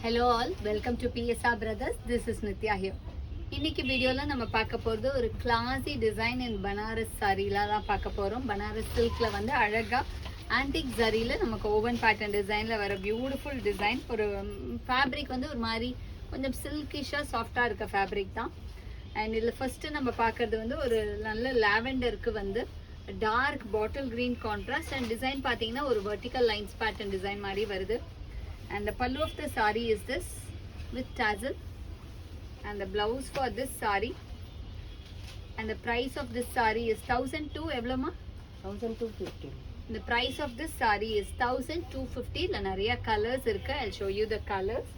Hello all, welcome to PSR Brothers. This is Nitya here. இன்னைக்கு வீடியோல நம்ம பார்க்க போறது ஒரு கிளாசி டிசைன் இன் பனாரஸ் சாரில தான் பார்க்க போறோம். பனாரஸ் சில்க்ல வந்து அழகா ஆன்டிக் ஜரியில நமக்கு ஓவன் பேட்டர்ன் டிசைன்ல வர பியூட்டிஃபுல் டிசைன். ஒரு ஃபேப்ரிக் வந்து ஒரு மாதிரி கொஞ்சம் சில்கிஷா சாஃப்டா இருக்க ஃபேப்ரிக் தான். அண்ட் இதுல ஃபர்ஸ்ட் நம்ம பார்க்கிறது வந்து ஒரு நல்ல லாவெண்டருக்கு வந்து dark bottle green contrast and design பார்த்தீங்கன்னா ஒரு வெர்டிக்கல் லைன்ஸ் பேட்டர்ன் டிசைன் மாதிரி வருது. And the pallu of the saree is this with tassel, and the blouse for this saree, and the price of this saree is 1200 evlama 1250. The price of this saree is 1250. la nariya colors irukku. I'll show you the colors.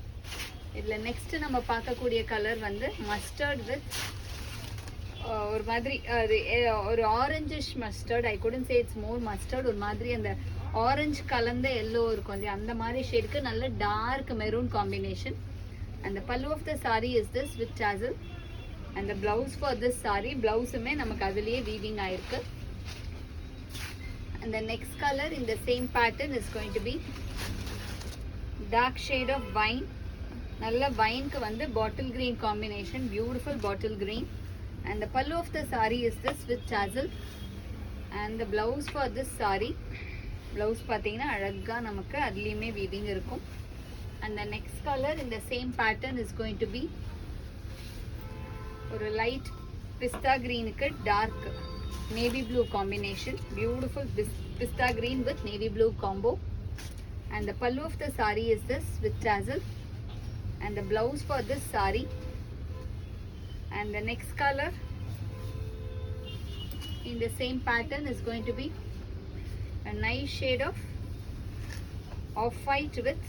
idla next நம்ம பார்க்கக்கூடிய colour வந்து mustard with ஒரு மாதிரி ஒரு orangish mustard. I couldn't say it's more mustard. ஒரு மாதிரி அந்த orange கலந்த எல்லோ இருக்கும் இல்லையா, அந்த மாதிரி ஷேடுக்கு நல்ல dark maroon combination. And the pallu of the sari is this with tassel. And the blouse for this sari, பிளவுஸுமே நமக்கு அதுலேயே வீவிங் ஆயிருக்கு. And the next colour in the same pattern is going to be dark shade of wine. நல்ல வைனுக்கு வந்து bottle green combination, beautiful bottle green. And the pallu of the saree is this with tassel, and the blouse for this saree, blouse பாத்தீங்கன்னா அழகா நமக்கு அதுலயுமே weaving இருக்கும். And the next color in the same pattern is going to be ஒரு light pista green க்கு dark navy blue combination, beautiful pista green with navy blue combo. And the pallu of the saree is this with tassel, and the blouse for this saree. And the next color in the same pattern is going to be a nice shade of off-white with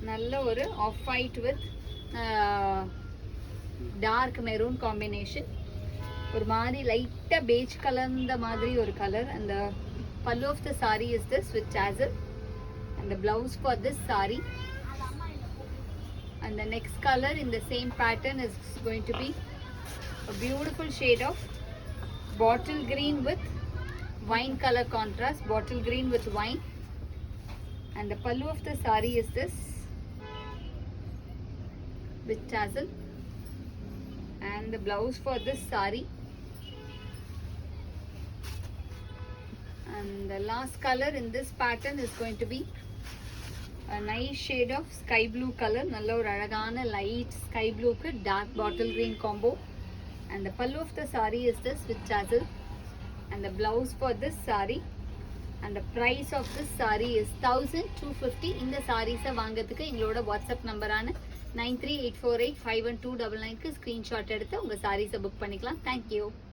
nalla oru off-white with dark maroon combination. ஒரு மாதிரி லைட்டா beige கலந்த மாதிரி ஒரு colour. And the pallu of the saree is this with tassel, and the blouse for this saree. And the next color in the same pattern is going to be a beautiful shade of bottle green with wine color contrast, bottle green with wine. And the pallu of the saree is this with tassel, and the blouse for this saree. And the last color in this pattern is going to be a nice shade of sky blue color. நல்ல ஒரு அழகான light sky blue க்கு dark bottle green combo. And the pallu of the saree is this with tassel, and the blouse for this saree. And the price of this saree is 1250. இந்த sarees வாங்குறதுக்கு எங்களோட WhatsApp நம்பரான 9384851299 க்கு screenshot எடுத்து உங்க sarees book பண்ணிக்கலாம். Thank you.